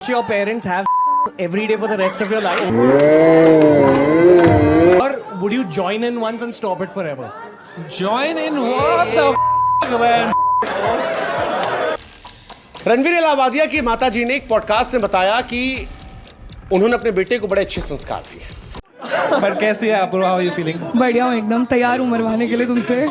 your parents have every day for the rest of your life? Or would you join in once and stop it forever? Join in what the man? Ranveer Allahbadia की माताजी ने एक podcast में बताया कि उन्होंने अपने बेटे को बड़े अच्छे संस्कार दिए। पर कैसे है आप? How are you feeling? बढ़िया हूँ, एकदम तैयार हूँ मरवाने के लिए तुमसे।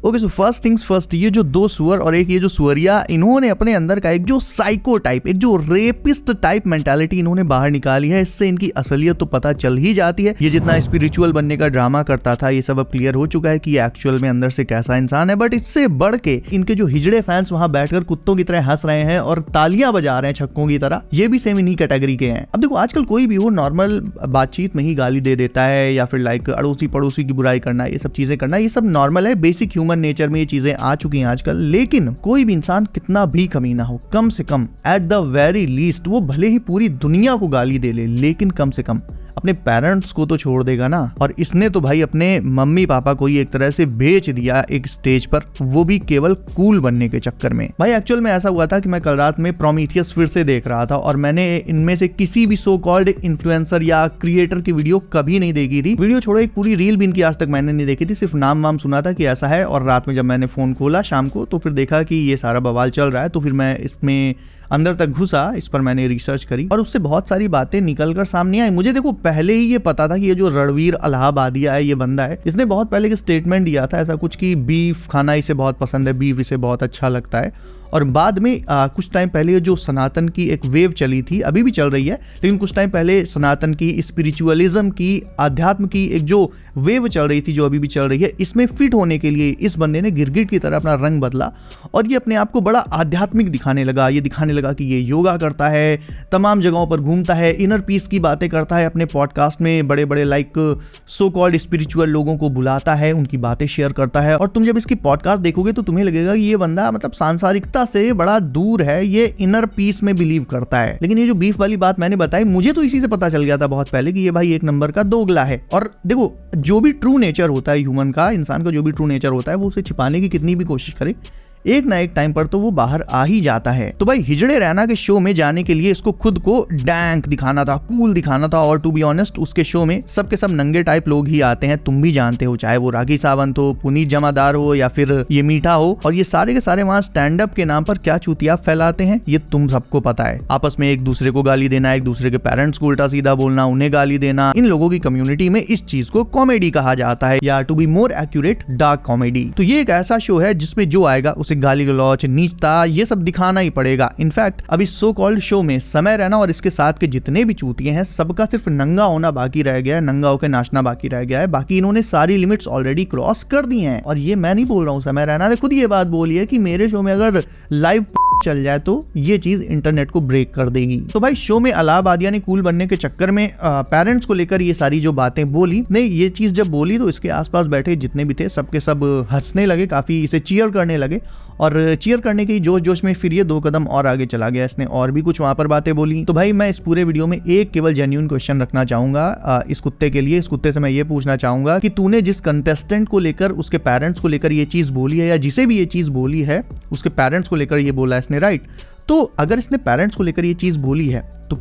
Okay so first things first, ये जो दो सुअर और एक ये जो सुअरिया, इन्होंने अपने अंदर का एक जो साइको टाइप, एक जो रेपिस्ट टाइप मेंटालिटी इन्होंने बाहर निकाली है। इससे इनकी असलियत तो पता चल ही जाती है। ये जितना स्पिरिचुअल बनने का ड्रामा करता था, ये सब अब क्लियर हो चुका है कि ये एक्चुअल में अंदर से कैसा इंसान है। बट इससे बढ़ के इनके जो हिजड़े फैंस वहां बैठकर कुत्तों की तरह हंस रहे हैं और तालियां बजा रहे हैं छक्कों की तरह, ये भी सेम इन्हीं कैटेगरी के हैं। अब देखो, आजकल कोई भी हो नॉर्मल बातचीत में ही गाली दे देता है या फिर लाइक अड़ोसी पड़ोसी की बुराई करना, ये सब चीजें करना, ये सब नॉर्मल है। बेसिक ह्यूमन नेचर में ये चीजें आ चुकी हैं आजकल। लेकिन कोई भी इंसान कितना भी कमीना हो, कम से कम एट द वेरी लीस्ट वो भले ही पूरी दुनिया को गाली दे ले, लेकिन कम से कम अपने पेरेंट्स को तो छोड़ देगा ना। और इसने तो भाई अपने मम्मी पापा को ही एक तरह से बेच दिया एक स्टेज पर, वो भी केवल कूल बनने के चक्कर में। भाई एक्चुअल में ऐसा हुआ था कि मैं कल रात में प्रोमीथियस फिर से देख रहा था और मैंने इनमें से किसी भी सो कॉल्ड इन्फ्लुएंसर या क्रिएटर की वीडियो कभी नहीं देखी थी। वीडियो छोड़ो, एक पूरी रील भी इनकी आज तक मैंने नहीं देखी थी, सिर्फ नाम वाम सुना था कि ऐसा है। और रात में जब मैंने फोन खोला शाम को तो फिर देखा कि ये सारा बवाल चल रहा है, तो फिर मैं इसमें अंदर तक घुसा, इस पर मैंने रिसर्च करी और उससे बहुत सारी बातें निकलकर सामने आई। मुझे देखो पहले ही ये पता था कि ये जो रणवीर इलाहाबादिया है, ये बंदा है, इसने बहुत पहले एक स्टेटमेंट दिया था ऐसा कुछ कि बीफ खाना इसे बहुत पसंद है, बीफ इसे बहुत अच्छा लगता है। और बाद में कुछ टाइम पहले जो सनातन की एक वेव चली थी, अभी भी चल रही है, लेकिन कुछ टाइम पहले सनातन की स्पिरिचुअलिज्म की, अध्यात्म की एक जो वेव चल रही थी, जो अभी भी चल रही है, इसमें फिट होने के लिए इस बंदे ने गिरगिट की तरह अपना रंग बदला और ये अपने आप को बड़ा आध्यात्मिक दिखाने लगा। ये दिखाने लगा कि ये योगा करता है, तमाम जगहों पर घूमता है, इनर पीस की बातें करता है, अपने पॉडकास्ट में बड़े बड़े लाइक सो कॉल्ड स्पिरिचुअल लोगों को बुलाता है, उनकी बातें शेयर करता है। और तुम जब इसकी पॉडकास्ट देखोगे तो तुम्हें लगेगा कि ये बंदा मतलब सांसारिकता से बड़ा दूर है, ये इनर पीस में बिलीव करता है। लेकिन ये जो बीफ वाली बात मैंने बताई, मुझे तो इसी से पता चल गया था बहुत पहले कि ये भाई एक नंबर का दोगला है। और देखो, जो भी ट्रू नेचर होता है ह्यूमन का, इंसान का जो भी ट्रू नेचर होता है, वो उसे छिपाने की कितनी भी कोशिश करे, एक ना एक टाइम पर तो वो बाहर आ ही जाता है। तो भाई हिजड़े रैना के शो में जाने के लिए इसको खुद को डैंक दिखाना था, कूल दिखाना था। और टू बी ऑनेस्ट, उसके शो में सबके सब नंगे टाइप लोग ही आते हैं, तुम भी जानते हो, चाहे वो राखी सावंत हो, पुनीत जमादार हो या फिर ये मीठा हो। और ये सारे के सारे वहाँ स्टैंड अप के नाम पर क्या चूतिया फैलाते हैं, ये तुम सबको पता है। आपस में एक दूसरे को गाली देना, एक दूसरे के पेरेंट्स को उल्टा सीधा बोलना, उन्हें गाली देना, इन लोगों की कम्युनिटी में इस चीज को कॉमेडी कहा जाता है, या to be more accurate dark comedy. तो ये एक ऐसा शो है जिसमें जो आएगा उसे गाली गलौच, नीचता, ये सब दिखाना ही पड़ेगा। इनफैक्ट अब इस सो कॉल्ड शो में समय रैना और इसके साथ के जितने भी चूतिए हैं, सबका सिर्फ नंगा होना बाकी रह गया है, नंगा होकर नाचना बाकी रह गया है। बाकी इन्होंने सारी लिमिट्स ऑलरेडी क्रॉस कर दी हैं। और ये मैं नहीं बोल रहा हूँ, समय रैना ने खुद ये बात बोली है कि मेरे शो में अगर लाइव चल जाए तो ये चीज इंटरनेट को ब्रेक कर देगी। तो भाई शो में इलाहाबादिया ने कूल बनने के चक्कर में पेरेंट्स को लेकर ये सारी जो बातें बोली, नहीं ये चीज जब बोली तो इसके आसपास बैठे जितने भी थे सबके सब हंसने लगे, काफी इसे चीयर करने लगे। और चीयर करने के जोश जोश में फिर ये 2 कदम और आगे चला गया, इसने और भी कुछ वहां पर बातें बोली। तो भाई मैं इस पूरे वीडियो में एक केवल जेन्युइन क्वेश्चन रखना चाहूंगा इस कुत्ते के लिए। इस कुत्ते से मैं ये पूछना चाहूंगा कि तूने जिस कंटेस्टेंट को लेकर, उसके पेरेंट्स को लेकर ये चीज बोली है, या जिसे भी ये चीज बोली है उसके पेरेंट्स को लेकर ये बोला है इसने, राइट? तो अगर इसने पेरेंट्स को लेकर ये चीज बोली है तो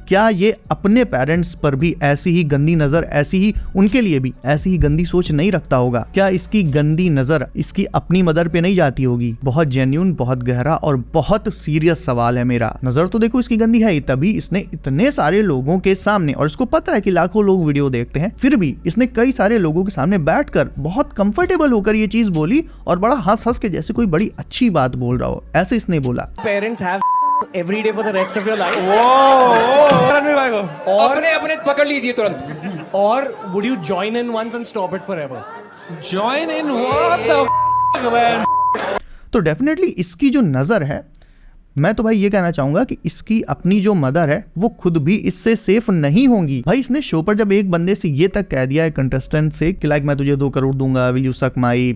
क्या ये अपने पेरेंट्स पर भी ऐसी ही गंदी नजर, ऐसी ही उनके लिए भी ऐसी ही गंदी सोच नहीं रखता होगा? क्या इसकी गंदी नजर इसकी अपनी मदर पे नहीं जाती होगी? बहुत जेन्युइन, बहुत गहरा और बहुत सीरियस सवाल है मेरा। नजर तो देखो इसकी गंदी है ही, तभी इसने इतने सारे लोगों के सामने, और इसको पता है कि लाखों लोग वीडियो देखते हैं, फिर भी इसने कई सारे लोगों के सामने बैठकर बहुत कंफर्टेबल होकर ये चीज बोली और बड़ा हंस हंस के जैसे कोई बड़ी अच्छी बात बोल रहा हो, ऐसे इसने बोला। Parents have every day for the rest of your life. Ranveer भाई को और अपने पकड़ लीजिए तुरंत। Or would you join in once and stop it forever? Join in what the man? तो डेफिनेटली इसकी जो नजर है, मैं तो भाई ये कहना चाहूंगा कि इसकी अपनी जो मदर है वो खुद भी इससे सेफ नहीं होंगी। भाई इसने शो पर जब एक बंदे से ये तक कह दिया है कंटेस्टेंट से कि लाइक मैं तुझे 2 करोड़ दूंगा, विल यू सक माई,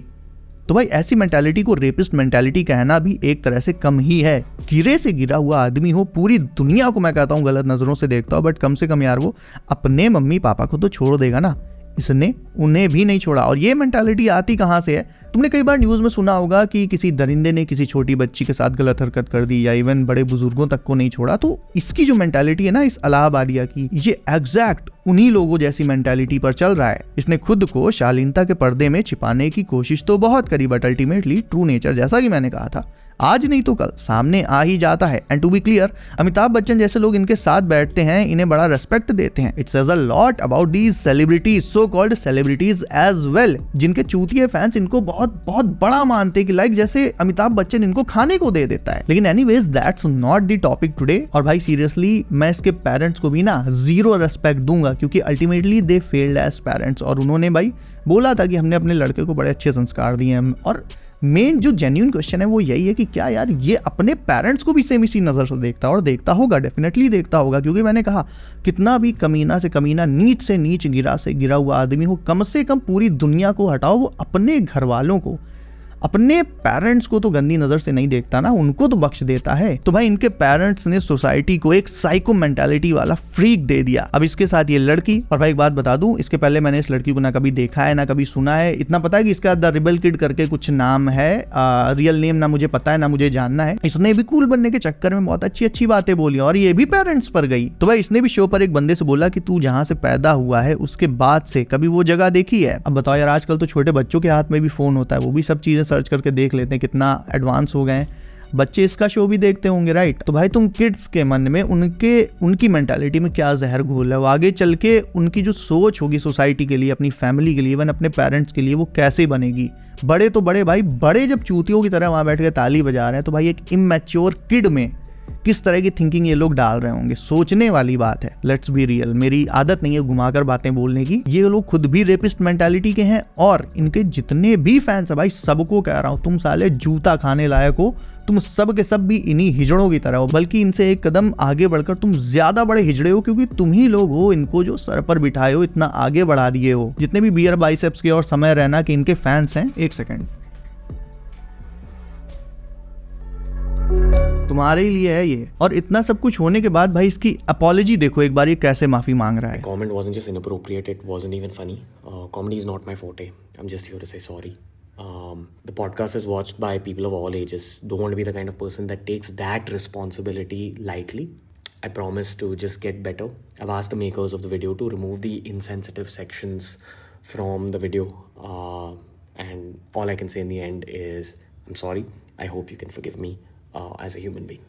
तो भाई ऐसी मेंटालिटी को रेपिस्ट मेंटालिटी कहना भी एक तरह से कम ही है। गिरे से गिरा हुआ आदमी हो, पूरी दुनिया को मैं कहता हूँ गलत नजरों से देखता हूँ, बट कम से कम यार वो अपने मम्मी पापा को तो छोड़ देगा ना। इसने उन्हें भी नहीं छोड़ा। और ये मेंटालिटी आती कहाँ से है? तुमने कई बार न्यूज़ में सुना होगा कि किसी दरिंदे ने किसी छोटी बच्ची के साथ गलत हरकत कर दी या इवन बड़े बुजुर्गों तक को नहीं छोड़ा। तो इसकी जो मेंटालिटी है ना इस इलाहाबादिया की, ये एग्जैक्ट उन्हीं लोगों जैसी मेंटालिटी पर चल रहा है। इसने खुद को शालीनता के पर्दे में छिपाने की कोशिश तो बहुत करी, बट अल्टीमेटली ट्रू नेचर, जैसा कि मैंने कहा था, आज नहीं तो कल सामने आ ही जाता है। And to be clear, Amitabh Bachchan जैसे लोग इनके साथ बैठते हैं, इन्हें बड़ा रेस्पेक्ट देते हैं। It says a lot about these celebrities, so called celebrities as well, जिनके चूतिए फैंस इनको बहुत बहुत बड़ा मानते हैं कि लाइक जैसे अमिताभ बच्चन इनको खाने को दे देता है। लेकिन anyways that's not the topic today. और भाई सीरियसली मैं इसके पेरेंट्स को भी ना जीरो रेस्पेक्ट दूंगा, क्योंकि ultimately they failed as parents. और उन्होंने भाई बोला था कि हमने अपने लड़के को बड़े अच्छे संस्कार दिए हैं। और मेन जो जेन्युइन क्वेश्चन है वो यही है कि क्या यार ये अपने पेरेंट्स को भी सेम इसी नज़र से देखता है? और देखता होगा, डेफिनेटली देखता होगा, क्योंकि मैंने कहा कितना भी कमीना से कमीना, नीच से नीच, गिरा से गिरा हुआ आदमी हो, कम से कम पूरी दुनिया को हटाओ, वो अपने घर वालों को, अपने पेरेंट्स को तो गंदी नजर से नहीं देखता ना, उनको तो बख्श देता है। तो भाई इनके पेरेंट्स ने सोसाइटी को एक साइको मेंटालिटी वाला फ्रीक दे दिया। अब इसके साथ ये लड़की, और भाई एक बात बता दूं, इसके पहले मैंने इस लड़की को ना कभी देखा है ना कभी सुना है। इतना पता है कि इसका द रिबल किड करके कुछ नाम है, रियल नेम ना मुझे पता है ना मुझे जानना है। इसने भी कूल बनने के चक्कर में बहुत अच्छी अच्छी बातें बोली और ये भी पेरेंट्स पर गई। तो भाई इसने भी शो पर एक बंदे से बोला कि तू जहां से पैदा हुआ है उसके बाद से कभी वो जगह देखी है? अब बताओ यार, आजकल तो छोटे बच्चों के हाथ में भी फोन होता है, वो भी सब चीजें सर्च करके देख लेते हैं, कितना एडवांस हो गए हैं बच्चे। इसका शो भी देखते होंगे, राइट? तो भाई तुम किड्स के मन में उनकी मेंटालिटी में क्या जहर घोल है, वो आगे चल के उनकी जो सोच होगी सोसाइटी के लिए, अपनी फैमिली के लिए, इवन अपने पेरेंट्स के लिए, वो कैसे बनेगी? बड़े तो बड़े भाई, बड़े जब चूतियों की तरह वहां बैठ के ताली बजा रहे हैं, तो भाई एक इमैच्योर किड में किस तरह की थिंकिंग ये लोग डाल रहे होंगे, सोचने वाली बात है। लेट्स बी रियल, मेरी आदत नहीं है घुमाकर बातें बोलने की। ये लोग खुद भी रेपिस्ट मेंटालिटी के हैं और इनके जितने भी फैंस है भाई, सबको कह रहा हूं, तुम साले जूता खाने लायक हो, तुम सब के सब भी इन्हीं हिजड़ों की तरह हो, बल्कि इनसे एक कदम आगे बढ़कर तुम ज्यादा बड़े हिजड़े हो, क्योंकि तुम ही लोग हो इनको जो सर पर बिठाए हो, इतना आगे बढ़ा दिए हो। जितने भी बियर बाइसेप्स के और समय रैना के इनके फैंस हैं, एक सेकेंड तुम्हारे लिए है ये। और इतना सब कुछ होने के बाद भाई इसकी अपॉलॉजी देखो एक बार, ये कैसे माफी मांग रहा है। Comment wasn't just inappropriate, it wasn't even funny. Comedy is not my forte. I'm just here to say sorry. The podcast is watched by people of all ages. Don't want to be the kind of person that takes that responsibility lightly. I promise to just get better. I've asked the makers of the video to remove the insensitive sections from the video. And all I can say in the end is, I'm sorry. I hope you can forgive me as a human being.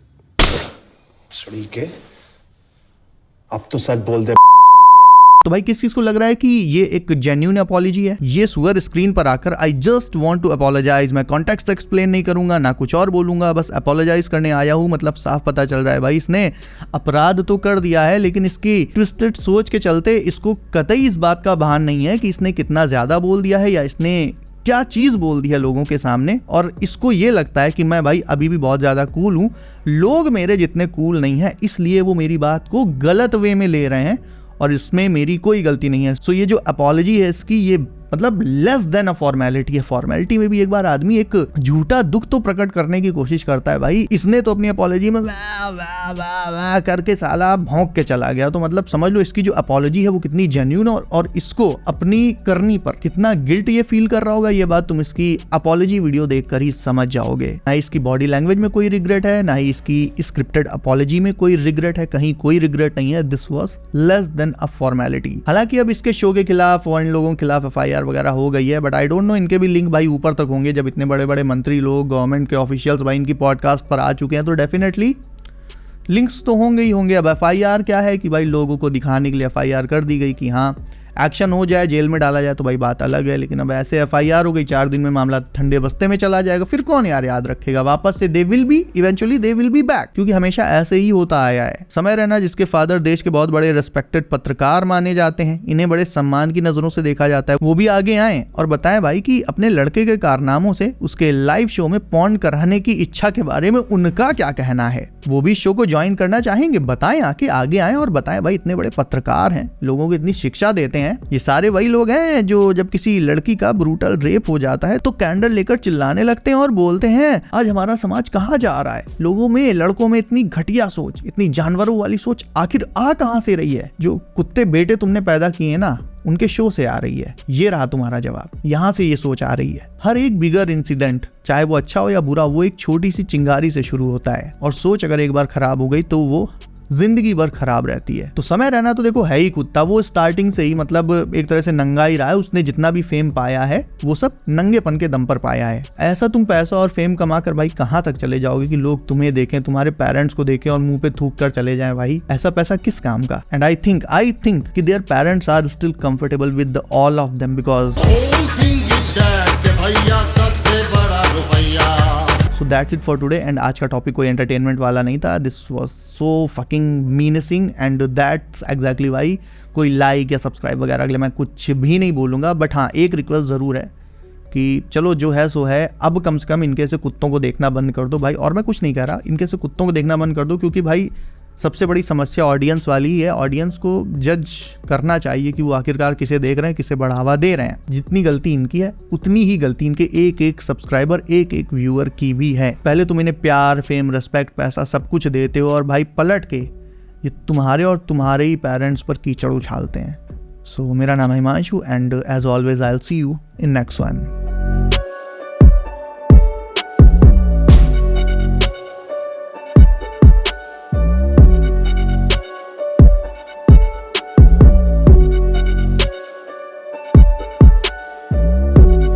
सड़ी के अब तो सच बोल दे। तो भाई किस चीज को लग रहा है कि ये एक जेन्युइन अपॉलॉजी है? ये सुअर स्क्रीन पर आकर I just want to apologise, मैं कॉन्टेक्स्ट एक्सप्लेन नहीं करूंगा ना कुछ और बोलूंगा, बस अपोलोजाइज करने आया हूं, मतलब साफ पता चल रहा है भाई इसने अपराध तो कर दिया है, लेकिन इसकी ट्विस्टेड सोच के चलते इसको कतई इस बात का भान नहीं है कि इसने कितना ज्यादा बोल दिया है या इसने क्या चीज बोल दी है लोगों के सामने। और इसको ये लगता है कि मैं भाई अभी भी बहुत ज्यादा कूल हूं, लोग मेरे जितने कूल नहीं है, इसलिए वो मेरी बात को गलत वे में ले रहे हैं और इसमें मेरी कोई गलती नहीं है। सो ये जो अपॉलॉजी है इसकी, ये मतलब लेस देन अ फॉर्मेलिटी है। फॉर्मेलिटी में भी एक बार आदमी एक झूठा दुख तो प्रकट करने की कोशिश करता है भाई। इसने तो अपनी अपॉलॉजी में वाह वाह वाह वाह करके साला भौंक के चला गया। तो मतलब समझ लो इसकी जो अपॉलॉजी है वो कितनी जेन्युइन और इसको अपनी करनी पर कितना गिल्ट ये फील कर रहा होगा, ये बात तुम इसकी अपॉलॉजी वीडियो देखकर ही समझ जाओगे। ना इसकी बॉडी लैंग्वेज में कोई रिग्रेट है, ना ही इसकी स्क्रिप्टेड अपॉलॉजी में कोई रिग्रेट है, कहीं कोई रिग्रेट नहीं है। This was less than a formality. हालांकि अब इसके शो के खिलाफ और इन लोगों के खिलाफ FIR वगैरह हो गई है, बट आई डोंट नो इनके भी लिंक भाई ऊपर तक होंगे। जब इतने बड़े बड़े मंत्री लोग, गवर्नमेंट के ऑफिशियल्स भाई इनकी पॉडकास्ट पर आ चुके हैं, तो डेफिनेटली लिंक्स तो होंगे ही होंगे। अब FIR क्या है कि भाई लोगों को दिखाने के लिए FIR कर दी गई कि हाँ एक्शन हो जाए, जेल में डाला जाए तो भाई बात अलग है। लेकिन अब ऐसे FIR हो गई, 4 दिन में मामला ठंडे बस्ते में चला जाएगा, फिर कौन यार याद रखेगा? वापस से दे विल बी बैक, क्योंकि हमेशा ऐसे ही होता आया है। समय रैना जिसके फादर देश के बहुत बड़े रिस्पेक्टेड पत्रकार माने जाते हैं, इन्हें बड़े सम्मान की नजरों से देखा जाता है, वो भी आगे आए और बताएं भाई कि अपने लड़के के कारनामों से उसके लाइव शो में पॉर्न कराने की इच्छा के बारे में उनका क्या कहना है। वो भी शो को ज्वाइन करना चाहेंगे? बताएं, आके आगे आए और बताएं भाई, इतने बड़े पत्रकार हैं, लोगों को इतनी शिक्षा देते हैं हैं। ये सारे वही लोग हैं जो जब किसी लड़की का ब्रूटल रेप हो जाता है तो कैंडल लेकर चिल्लाने लगते हैं और बोलते हैं आज हमारा समाज कहाँ जा रहा है। लोगों में, लड़कों में इतनी घटिया सोच, इतनी जानवरों वाली सोच आखिर आ कहाँ से रही है? जो कुत्ते बेटे तुमने पैदा किए ना, उनके शो से आ रही है। ये रहा तुम्हारा जवाब, यहाँ से ये सोच आ रही है। हर एक बिगर इंसिडेंट, चाहे वो अच्छा हो या बुरा, वो एक छोटी सी चिंगारी से शुरू होता है और सोच अगर एक बार खराब हो गई तो वो जिंदगी भर खराब रहती है। तो समय रहना तो देखो है ही कुत्ता, वो स्टार्टिंग से ही मतलब एक तरह से नंगा ही रहा है। उसने जितना भी फेम पाया है वो सब नंगेपन के दम पर पाया है। ऐसा तुम पैसा और फेम कमा कर भाई कहाँ तक चले जाओगे कि लोग तुम्हें देखें, तुम्हारे पेरेंट्स को देखें और मुंह पे थूक कर चले जाएं भाई? ऐसा पैसा किस काम का? एंड आई थिंक कि their parents are still comfortable with all of them because So that's it for today and आज का टॉपिक कोई एंटरटेनमेंट वाला नहीं था. This was so fucking menacing and that's exactly why कोई लाइक या subscribe वगैरह के लिए मैं कुछ भी नहीं बोलूँगा. बट हाँ, एक रिक्वेस्ट ज़रूर है कि चलो जो है सो है, अब कम से कम इनके से कुत्तों को देखना बंद कर दो भाई. और मैं कुछ नहीं कह रहा, इनके से कुत्तों को देखना बंद कर दो, क्योंकि भाई सबसे बड़ी समस्या ऑडियंस वाली ही है. ऑडियंस को जज करना चाहिए कि वो आखिरकार किसे देख रहे हैं, किसे बढ़ावा दे रहे हैं. जितनी गलती इनकी है उतनी ही गलती इनके एक एक सब्सक्राइबर, एक एक व्यूअर की भी है. पहले तुम इन्हें प्यार, फेम, रिस्पेक्ट, पैसा सब कुछ देते हो और भाई पलट के ये तुम्हारे और तुम्हारे ही पेरेंट्स पर कीचड़ उछालते हैं. सो मेरा नाम है Himanshu and as always I will see you in next one.